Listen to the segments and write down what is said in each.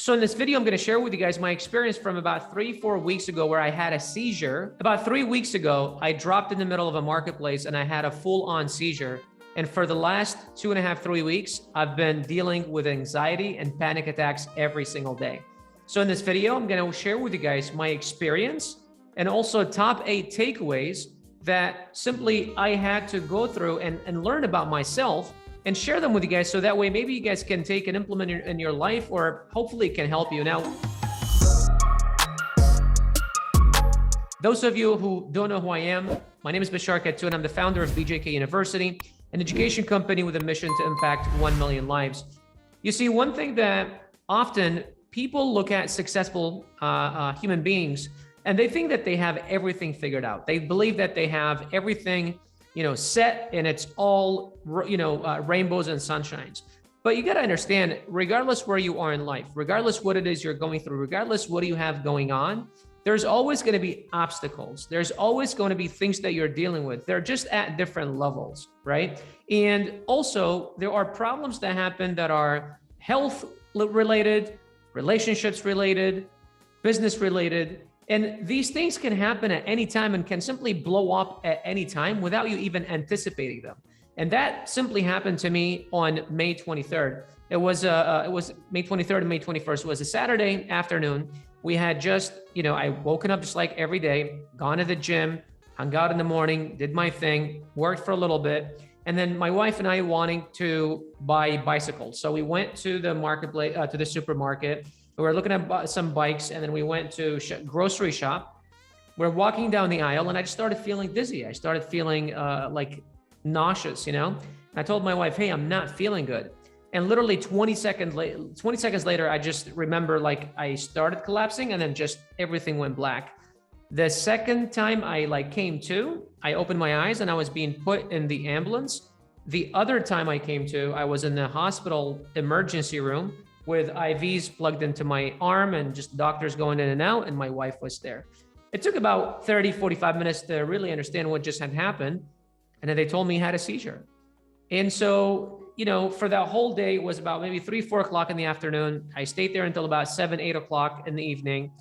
So in this video, I'm going to share with you guys my experience from about 3-4 weeks ago where I had a seizure. About 3 weeks ago, I dropped in the middle of a marketplace and I had a full-on seizure. And for the last 2.5-3 weeks, I've been dealing with anxiety and panic attacks every single day. So in this video, I'm going to share with you guys my experience and also top 8 takeaways that simply I had to go through and learn about myself and share them with you guys, so that way maybe you guys can take and implement it in your life, or hopefully it can help you. Now, those of you who don't know who I am, my name is Bashar Khattu, and I'm the founder of BJK University, an education company with a mission to impact 1 million lives. You see, one thing that often people look at successful human beings, and they think that they have everything figured out. They believe that they have everything set, and it's all, rainbows and sunshines. But you got to understand, regardless where you are in life, regardless what it is you're going through, regardless what do you have going on, there's always going to be obstacles. There's always going to be things that you're dealing with. They're just at different levels, right? And also, there are problems that happen that are health related, relationships related, business related. And these things can happen at any time and can simply blow up at any time without you even anticipating them. And that simply happened to me on May 23rd. It was May 23rd and May 21st. It was a Saturday afternoon. We had just, I woken up just like every day, gone to the gym, hung out in the morning, did my thing, worked for a little bit. And then my wife and I wanting to buy bicycles. So we went to the marketplace, to the supermarket. We were looking at some bikes, and then we went to grocery shop. We're walking down the aisle, and I just started feeling dizzy. I started feeling like nauseous, I told my wife, hey, I'm not feeling good. And literally 20 seconds later, I just remember like I started collapsing, and then just everything went black. The second time I came to, I opened my eyes and I was being put in the ambulance. The other time I came to, I was in the hospital emergency room with IVs plugged into my arm and just doctors going in and out, and my wife was there. It took about 30-45 minutes to really understand what just had happened. And then they told me I had a seizure. And so, for that whole day, it was about maybe 3-4 o'clock in the afternoon. I stayed there until about 7-8 o'clock in the evening.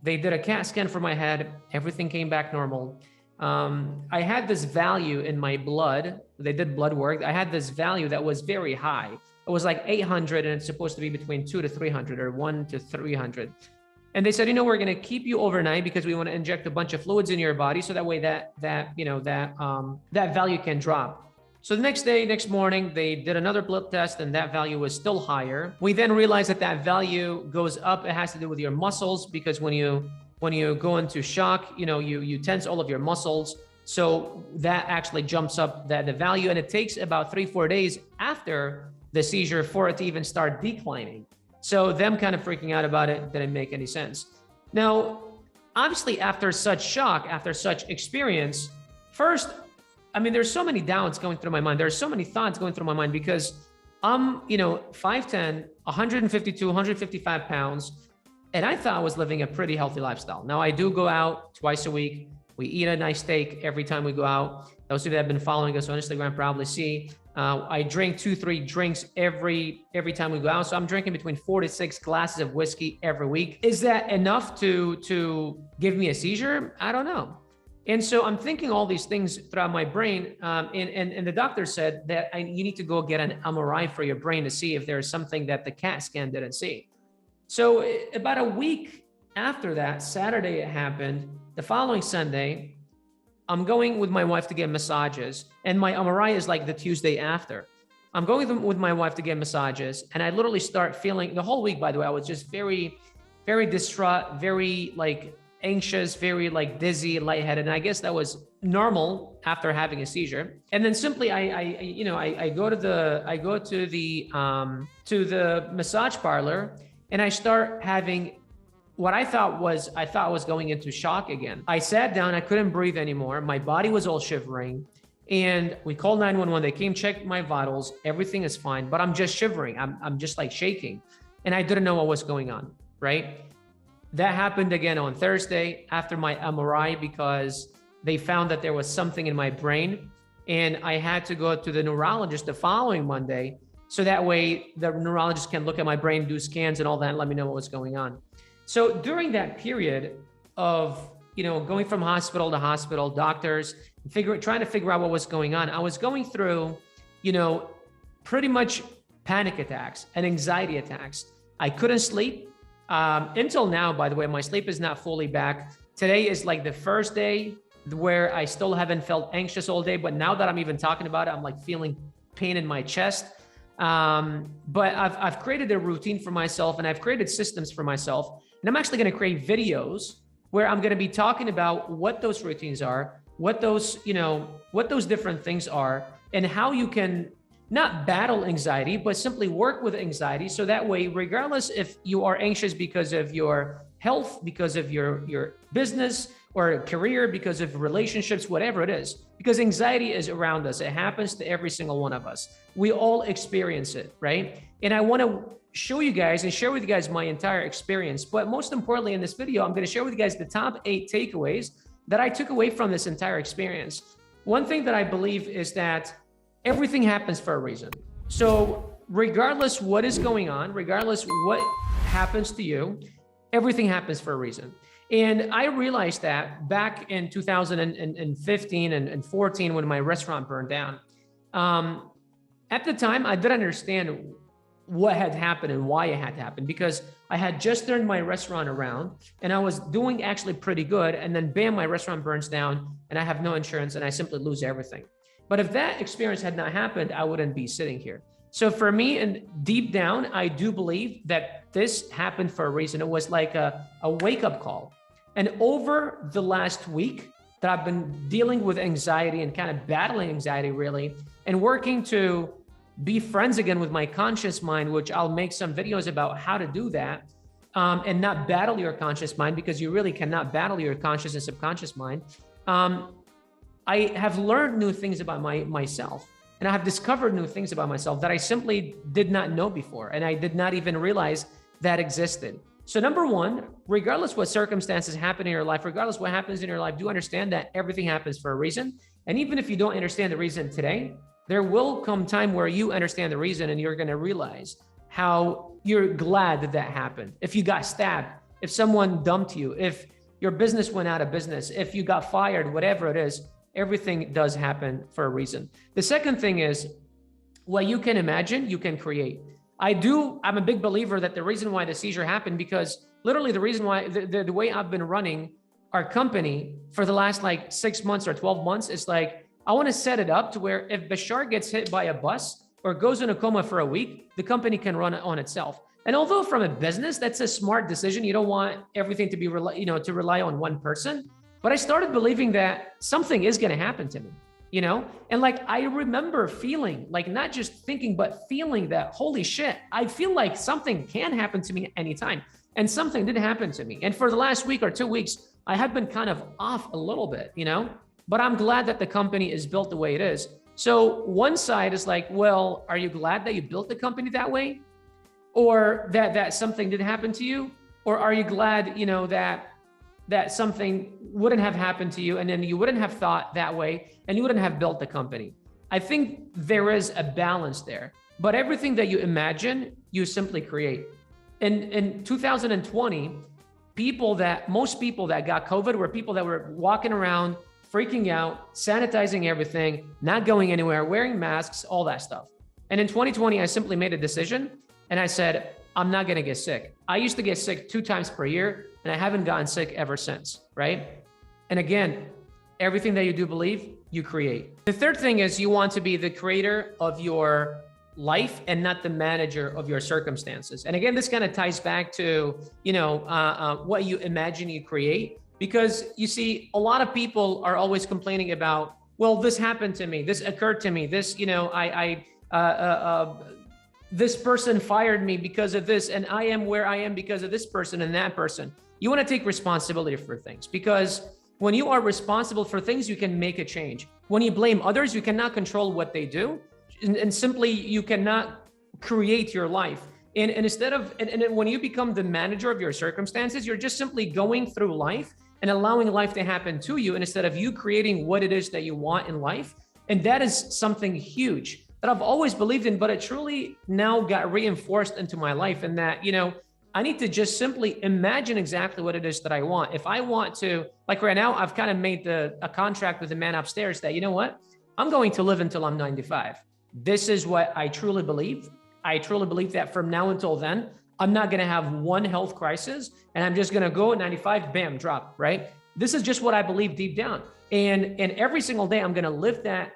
They did a CAT scan for my head. Everything came back normal. I had this value in my blood. They did blood work. I had this value that was very high. It was like 800, and it's supposed to be between 200 to 300 or 1 to 300. And they said, we're going to keep you overnight because we want to inject a bunch of fluids in your body, so that way that value can drop. So the next morning, they did another blood test, and that value was still higher. We then realized that value goes up. It has to do with your muscles, because when you go into shock, you tense all of your muscles. So that actually jumps up the value, and it takes about 3-4 days after the seizure for it to even start declining. So them kind of freaking out about it didn't make any sense. Now, obviously, after such shock, after such experience, first, there's so many doubts going through my mind. There's so many thoughts going through my mind, because I'm, 5'10", 152, 155 pounds, and I thought I was living a pretty healthy lifestyle. Now, I do go out twice a week. We eat a nice steak every time we go out. Those of you that have been following us on Instagram probably see. I drink 2-3 drinks every time we go out. So I'm drinking between 4 to 6 glasses of whiskey every week. Is that enough to give me a seizure? I don't know. And so I'm thinking all these things throughout my brain. And the doctor said that you need to go get an MRI for your brain to see if there's something that the CAT scan didn't see. So about a week after that, Saturday it happened. The following Sunday, I'm going with my wife to get massages, and my MRI is like the Tuesday after. I'm going with my wife to get massages, and I literally start feeling, the whole week, by the way, I was just very, very distraught, very anxious, very dizzy, lightheaded. And I guess that was normal after having a seizure. And then simply I go to the massage parlor, and I start having what I thought was going into shock again. I sat down, I couldn't breathe anymore. My body was all shivering, and we called 911. They came, checked my vitals. Everything is fine, but I'm just shivering. I'm just shaking, and I didn't know what was going on, right? That happened again on Thursday after my MRI, because they found that there was something in my brain, and I had to go to the neurologist the following Monday So that way the neurologist can look at my brain, do scans and all that, and let me know what was going on. So during that period of, going from hospital to hospital, doctors, trying to figure out what was going on, I was going through, pretty much panic attacks and anxiety attacks. I couldn't sleep. Until now, by the way, my sleep is not fully back. Today is like the first day where I still haven't felt anxious all day, but now that I'm even talking about it, I'm like feeling pain in my chest. But I've created a routine for myself, and I've created systems for myself. And I'm actually going to create videos where I'm going to be talking about what those routines are, what those different things are, and how you can not battle anxiety, but simply work with anxiety. So that way, regardless if you are anxious because of your health, because of your business or career, because of relationships, whatever it is, because anxiety is around us. It happens to every single one of us. We all experience it, right? And I want to show you guys and share with you guys my entire experience. But most importantly, in this video, I'm going to share with you guys the top 8 takeaways that I took away from this entire experience. One thing that I believe is that everything happens for a reason. So regardless what is going on, regardless what happens to you, everything happens for a reason. And I realized that back in 2015 and 14, when my restaurant burned down. At the time, I didn't understand what had happened and why it had happened, because I had just turned my restaurant around and I was doing actually pretty good. And then bam, my restaurant burns down and I have no insurance and I simply lose everything. But if that experience had not happened, I wouldn't be sitting here. So for me, and deep down, I do believe that this happened for a reason. It was like a wake-up call. And over the last week that I've been dealing with anxiety and kind of battling anxiety really, and working to be friends again with my conscious mind, which I'll make some videos about how to do that, and not battle your conscious mind, because you really cannot battle your conscious and subconscious mind. I have learned new things about myself, and I have discovered new things about myself that I simply did not know before, and I did not even realize that existed. So number one, regardless what circumstances happen in your life, regardless what happens in your life, do understand that everything happens for a reason. And even if you don't understand the reason today, there will come time where you understand the reason and you're going to realize how you're glad that that happened. If you got stabbed, if someone dumped you, if your business went out of business, if you got fired, whatever it is, everything does happen for a reason. The second thing is, what you can imagine, you can create. I'm a big believer that the reason why the seizure happened, because literally the reason why, the way I've been running our company for the last like 6 months or 12 months is like, I want to set it up to where if Bashar gets hit by a bus or goes in a coma for a week, the company can run on itself. And although from a business, that's a smart decision. You don't want everything to be, to rely on one person. But I started believing that something is going to happen to me, and like, I remember feeling like, not just thinking, but feeling that, holy shit, I feel like something can happen to me anytime. And something did happen to me. And for the last week or 2 weeks, I have been kind of off a little bit, but I'm glad that the company is built the way it is. So one side is like, well, are you glad that you built the company that way? Or that something did happen to you? Or are you glad, that something wouldn't have happened to you and then you wouldn't have thought that way and you wouldn't have built the company? I think there is a balance there, but everything that you imagine, you simply create. In 2020, most people that got COVID were people that were walking around, freaking out, sanitizing everything, not going anywhere, wearing masks, all that stuff. And in 2020, I simply made a decision and I said, I'm not going to get sick. I used to get sick 2 times per year and I haven't gotten sick ever since, right? And again, everything that you do believe, you create. The third thing is you want to be the creator of your life and not the manager of your circumstances. And again, this kind of ties back to, what you imagine you create, because you see, a lot of people are always complaining about, well, this happened to me, this occurred to me, this, this person fired me because of this, and I am where I am because of this person and that person. You want to take responsibility for things, because when you are responsible for things, you can make a change. When you blame others, you cannot control what they do, and simply you cannot create your life. And when you become the manager of your circumstances, you're just simply going through life and allowing life to happen to you, and instead of you creating what it is that you want in life. And that is something huge. that I've always believed in, but it truly now got reinforced into my life. And that, I need to just simply imagine exactly what it is that I want. If I want to, like right now, I've kind of made a contract with the man upstairs that, you know what, I'm going to live until I'm 95. This is what I truly believe. I truly believe that from now until then, I'm not going to have one health crisis, and I'm just going to go at 95, bam, drop, right? This is just what I believe deep down. And every single day I'm going to live that,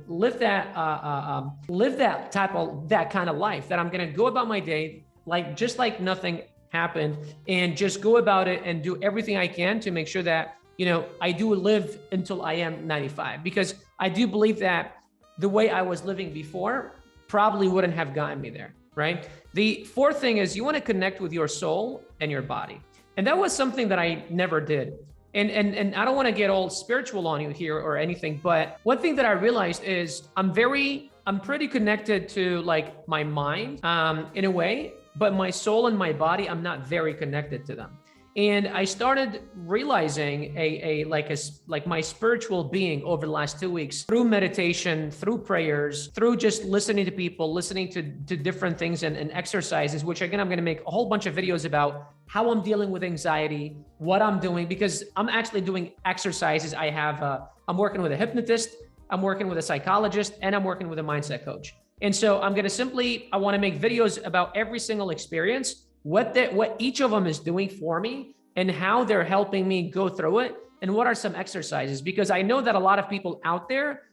live that kind of life, that I'm going to go about my day just like nothing happened, and just go about it and do everything I can to make sure that, I do live until I am 95, because I do believe that the way I was living before probably wouldn't have gotten me there, right? The fourth thing is you want to connect with your soul and your body. And that was something that I never did. And I don't want to get all spiritual on you here or anything, but one thing that I realized is I'm pretty connected to like my mind in a way, but my soul and my body, I'm not very connected to them. And I started realizing like my spiritual being over the last 2 weeks through meditation, through prayers, through just listening to people, listening to different things and exercises, which again, I'm going to make a whole bunch of videos about how I'm dealing with anxiety, what I'm doing, because I'm actually doing exercises. I'm working with a hypnotist, I'm working with a psychologist, and I'm working with a mindset coach. And so I want to make videos about every single experience, what each of them is doing for me, and how they're helping me go through it, and what are some exercises, because I know that a lot of people out there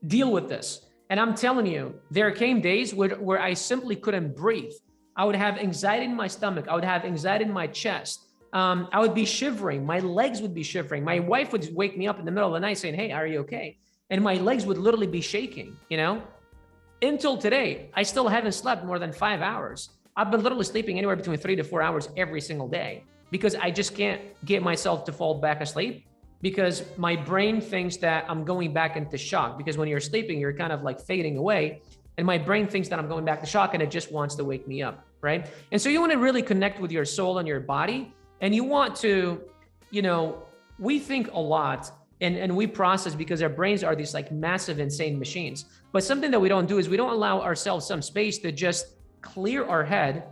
deal with this. And I'm telling you, there came days where I simply couldn't breathe. I would have anxiety in my stomach. I would have anxiety in my chest. I would be shivering. My legs would be shivering. My wife would wake me up in the middle of the night saying, "Hey, are you okay?" And my legs would literally be shaking, Until today, I still haven't slept more than 5 hours. I've been literally sleeping anywhere between 3 to 4 hours every single day, because I just can't get myself to fall back asleep, because my brain thinks that I'm going back into shock, because when you're sleeping, you're kind of like fading away. And my brain thinks that I'm going back to shock, and it just wants to wake me up, right? And so you want to really connect with your soul and your body, and you want to, we think a lot and we process, because our brains are these like massive, insane machines. But something that we don't do is we don't allow ourselves some space to just clear our head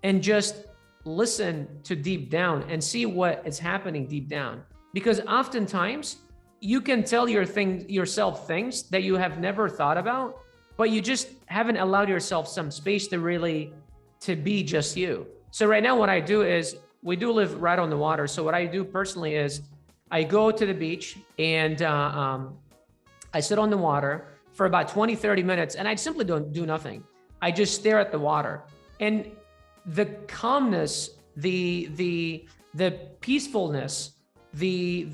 and just listen to deep down and see what is happening deep down. Because oftentimes you can tell yourself things that you have never thought about, but you just haven't allowed yourself some space to be just you. So right now what I do is, we do live right on the water. So what I do personally is I go to the beach and I sit on the water for about 20, 30 minutes, and I simply don't do nothing. I just stare at the water, and the calmness, the peacefulness, the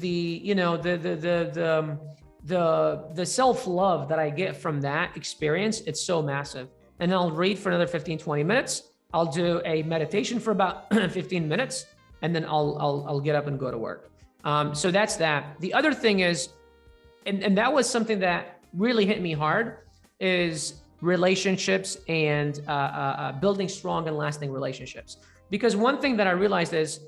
self-love that I get from that experience, it's so massive. And I'll read for another 15, 20 minutes. I'll do a meditation for about 15 minutes, and then I'll get up and go to work. So that's that. The other thing is, and that was something that really hit me hard, is relationships and building strong and lasting relationships. Because one thing that I realized is,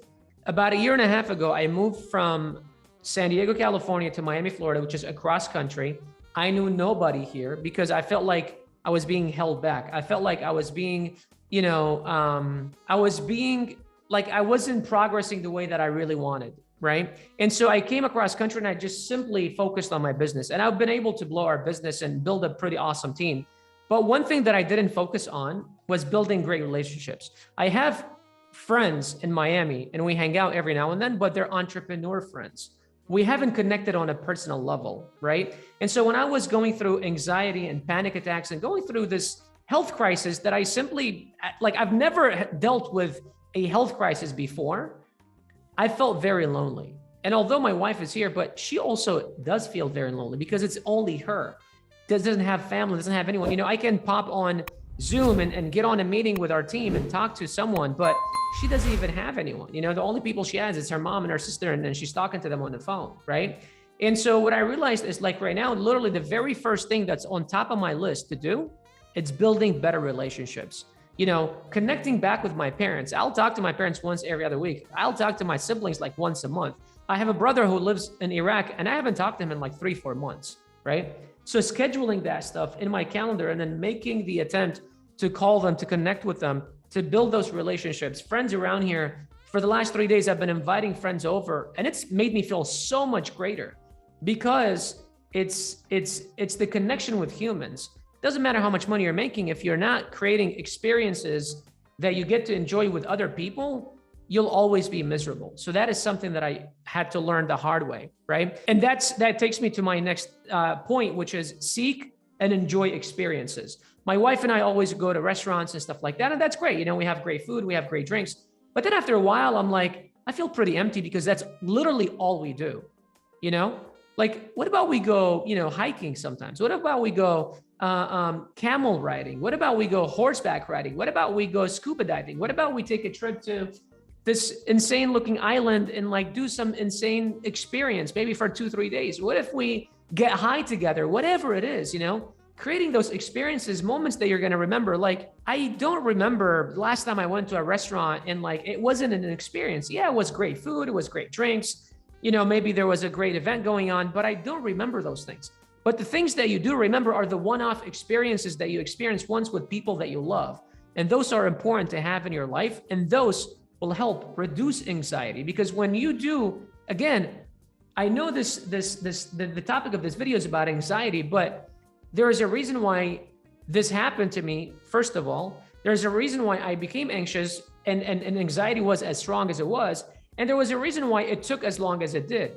about 1.5 years ago, I moved from San Diego, California to Miami, Florida, which is across country. I knew nobody here because I felt like I was being held back. I felt like I was being, I wasn't progressing the way that I really wanted, right? And so I came across country and I just simply focused on my business. And I've been able to blow our business and build a pretty awesome team. But one thing that I didn't focus on was building great relationships. I have friends in Miami and we hang out every now and then, but they're entrepreneur friends. We haven't connected on a personal level, right? And so when I was going through anxiety and panic attacks and going through this health crisis that I simply, I've never dealt with a health crisis before, I felt very lonely. And although my wife is here, but she also does feel very lonely because it's only her. Doesn't have family, doesn't have anyone. I can pop on Zoom and get on a meeting with our team and talk to someone, but she doesn't even have anyone. The only people she has is her mom and her sister, and then she's talking to them on the phone, right? And so what I realized is, like right now, literally the very first thing that's on top of my list to do, it's building better relationships. Connecting back with my parents. I'll talk to my parents once every other week. I'll talk to my siblings like once a month. I have a brother who lives in Iraq and I haven't talked to him in like 3-4 months, right? So scheduling that stuff in my calendar and then making the attempt to call them, to connect with them, to build those relationships. Friends around here, for the last 3 days, I've been inviting friends over, and it's made me feel so much greater because it's the connection with humans. Doesn't matter how much money you're making, if you're not creating experiences that you get to enjoy with other people, you'll always be miserable. So that is something that I had to learn the hard way, right? And that takes me to my next point, which is seek and enjoy experiences. My wife and I always go to restaurants and stuff like that, and that's great. You know, we have great food, we have great drinks. But then after a while, I'm like, I feel pretty empty because that's literally all we do, you know? Like, what about we go, you know, hiking sometimes? What about we go camel riding? What about we go horseback riding? What about we go scuba diving? What about we take a trip to this insane looking island and like do some insane experience, maybe for 2-3 days? What if we get high together? Whatever it is, you know, creating those experiences, moments that you're going to remember. Like, I don't remember last time I went to a restaurant and like, it wasn't an experience. Yeah, it was great food. It was great drinks. You know, maybe there was a great event going on, but I don't remember those things. But the things that you do remember are the one-off experiences that you experience once with people that you love. And those are important to have in your life. And those will help reduce anxiety, because when you do, again, I know the topic of this video is about anxiety, but there is a reason why this happened to me. First of all, there's a reason why I became anxious and anxiety was as strong as it was. And there was a reason why it took as long as it did,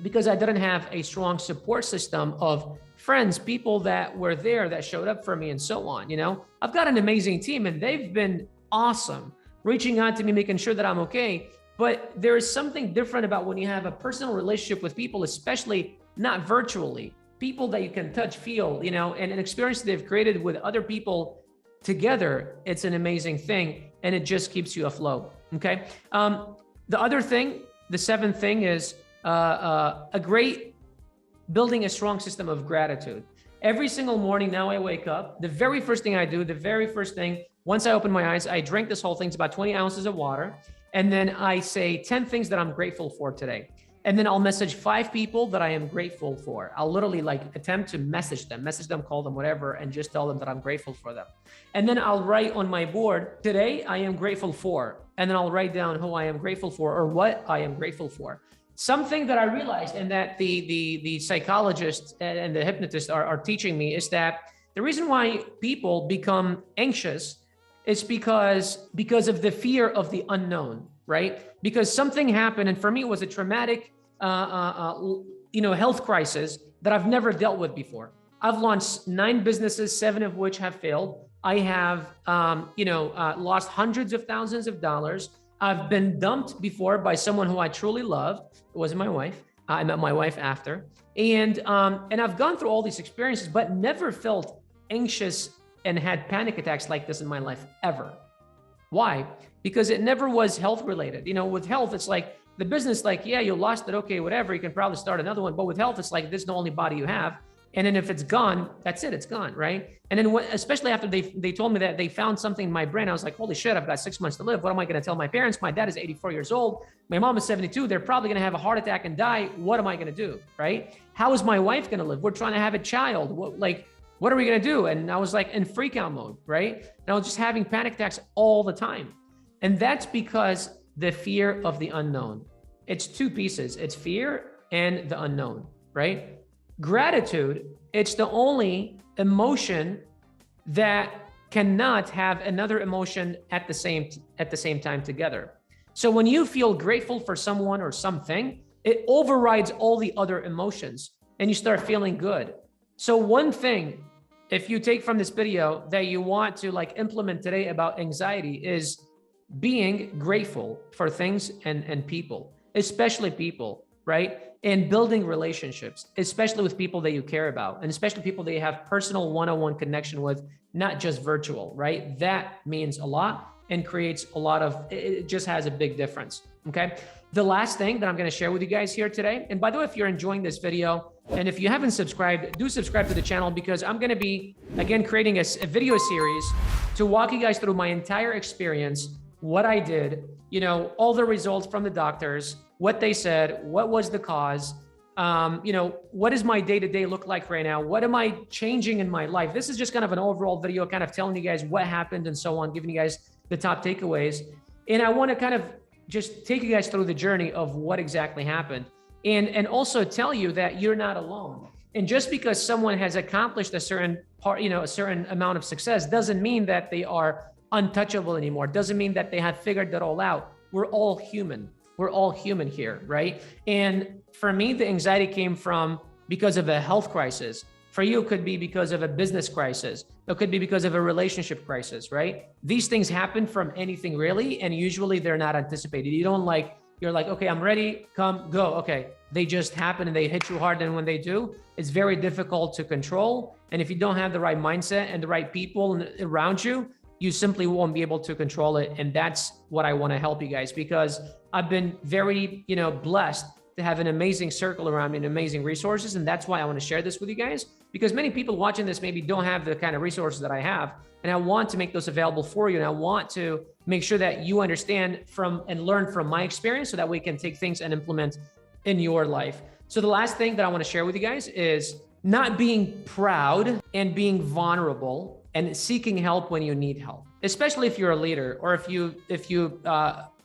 because I didn't have a strong support system of friends, people that were there, that showed up for me and so on. You know, I've got an amazing team and they've been awesome, reaching out to me, making sure that I'm okay. But there is something different about when you have a personal relationship with people, especially not virtually, people that you can touch, feel, you know, and an experience they've created with other people together. It's an amazing thing. And it just keeps you afloat. Okay. The other thing, the seventh thing is building a strong system of gratitude. Every single morning now I wake up, the very first thing I do, once I open my eyes, I drink this whole thing. It's about 20 ounces of water. And then I say 10 things that I'm grateful for today. And then I'll message 5 people that I am grateful for. I'll literally like attempt to message them, call them, whatever, and just tell them that I'm grateful for them. And then I'll write on my board, today I am grateful for, and then I'll write down who I am grateful for or what I am grateful for. Something that I realized and that the psychologists and the hypnotists are teaching me is that the reason why people become anxious is because of the fear of the unknown, right? Because something happened, and for me, it was a traumatic, health crisis that I've never dealt with before. I've launched 9 businesses, 7 of which have failed. I have, lost hundreds of thousands of dollars. I've been dumped before by someone who I truly loved. It wasn't my wife. I met my wife after, and I've gone through all these experiences, but never felt anxious and had panic attacks like this in my life ever. Why? Because it never was health related. You know, with health, it's like the business, like, yeah, you lost it. Okay, whatever. You can probably start another one. But with health, it's like, this is the only body you have. And then if it's gone, that's it. It's gone, right? And then especially after they told me that they found something in my brain, I was like, holy shit, I've got 6 months to live. What am I going to tell my parents? My dad is 84 years old. My mom is 72. They're probably going to have a heart attack and die. What am I going to do, right? How is my wife going to live? We're trying to have a child. What are we going to do? And I was like in freak out mode, right? And I was just having panic attacks all the time. And that's because the fear of the unknown. It's 2 pieces. It's fear and the unknown, right? Gratitude, it's the only emotion that cannot have another emotion at the same time together. So when you feel grateful for someone or something, it overrides all the other emotions and you start feeling good. So one thing, if you take from this video that you want to like implement today about anxiety, is being grateful for things and people, especially people, right? And building relationships, especially with people that you care about, and especially people that you have personal one-on-one connection with, not just virtual, right? That means a lot and creates a lot of, it just has a big difference, okay? The last thing that I'm gonna share with you guys here today, and by the way, if you're enjoying this video, and if you haven't subscribed, do subscribe to the channel, because I'm gonna be, again, creating a video series to walk you guys through my entire experience, what I did, you know, all the results from the doctors, what they said, what was the cause, What does my day-to-day look like right now? What am I changing in my life? This is just kind of an overall video, kind of telling you guys what happened and so on, giving you guys the top takeaways. And I want to kind of just take you guys through the journey of what exactly happened, and also tell you that you're not alone. And just because someone has accomplished a certain part, a certain amount of success, doesn't mean that they are untouchable anymore. Doesn't mean that they have figured that all out. We're all human. We're all human here, right? And for me, the anxiety came from because of a health crisis. For you, it could be because of a business crisis. It could be because of a relationship crisis, right? These things happen from anything really, and usually they're not anticipated. You're like, okay, I'm ready, come, go. Okay, they just happen and they hit you hard. And when they do, it's very difficult to control. And if you don't have the right mindset and the right people around you, you simply won't be able to control it. And that's what I want to help you guys, because I've been very, blessed to have an amazing circle around me and amazing resources. And that's why I want to share this with you guys, because many people watching this maybe don't have the kind of resources that I have. And I want to make those available for you. And I want to make sure that you understand from and learn from my experience so that we can take things and implement in your life. So the last thing that I want to share with you guys is not being proud and being vulnerable and seeking help when you need help, especially if you're a leader, or if you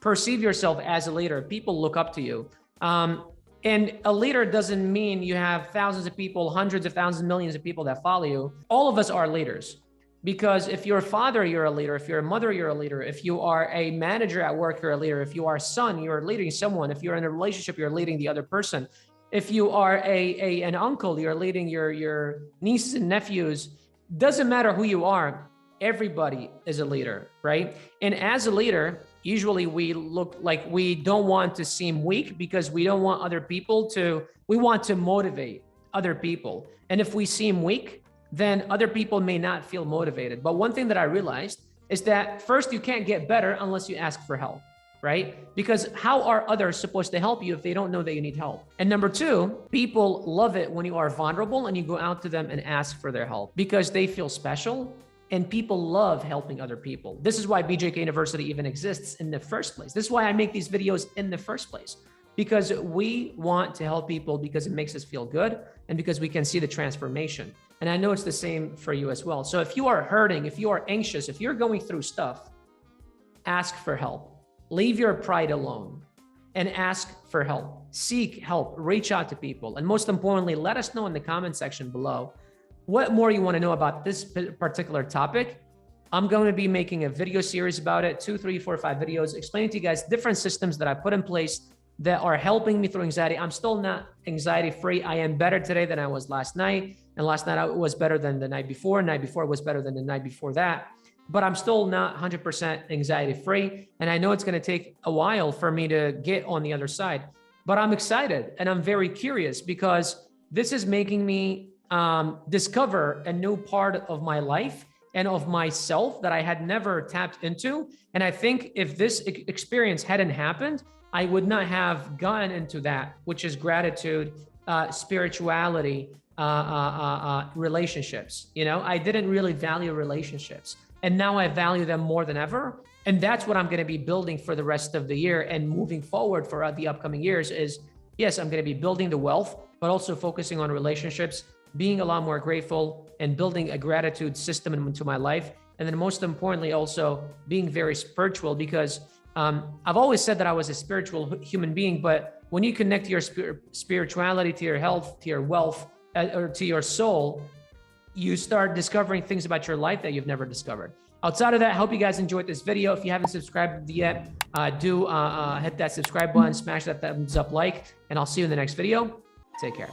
perceive yourself as a leader. People look up to you. And a leader doesn't mean you have thousands of people, hundreds of thousands, millions of people that follow you. All of us are leaders, because if you're a father, you're a leader. If you're a mother, you're a leader. If you are a manager at work, you're a leader. If you are a son, you're leading someone. If you're in a relationship, you're leading the other person. If you are an uncle, you're leading your nieces and nephews. Doesn't matter who you are, everybody is a leader, right? And as a leader, usually we look like we don't want to seem weak, because we don't want other people we want to motivate other people. And if we seem weak, then other people may not feel motivated. But one thing that I realized is that first, you can't get better unless you ask for help, right? Because how are others supposed to help you if they don't know that you need help? And number two, people love it when you are vulnerable and you go out to them and ask for their help, because they feel special. And people love helping other people. This is why BJK University even exists in the first place. This is why I make these videos in the first place, because we want to help people, because it makes us feel good and because we can see the transformation. And I know it's the same for you as well. So if you are hurting, if you are anxious, if you're going through stuff, ask for help. Leave your pride alone and ask for help. Seek help, reach out to people. And most importantly, let us know in the comment section below what more you want to know about this particular topic. I'm going to be making a video series about it, 2, 3, 4, 5 videos, explaining to you guys different systems that I put in place that are helping me through anxiety. I'm still not anxiety free. I am better today than I was last night. And last night I was better than the night before. Night before was better than the night before that. But I'm still not 100% anxiety free. And I know it's going to take a while for me to get on the other side. But I'm excited and I'm very curious, because this is making me discover a new part of my life and of myself that I had never tapped into. And I think if this experience hadn't happened, I would not have gotten into that, which is gratitude, spirituality, relationships. I didn't really value relationships, and now I value them more than ever. And that's what I'm going to be building for the rest of the year and moving forward for the upcoming years is, yes, I'm going to be building the wealth, but also focusing on relationships, being a lot more grateful, and building a gratitude system into my life. And then most importantly, also being very spiritual, because I've always said that I was a spiritual human being, but when you connect your spirituality to your health, to your wealth, or to your soul, you start discovering things about your life that you've never discovered. Outside of that, I hope you guys enjoyed this video. If you haven't subscribed yet, do hit that subscribe button, smash that thumbs up like, and I'll see you in the next video. Take care.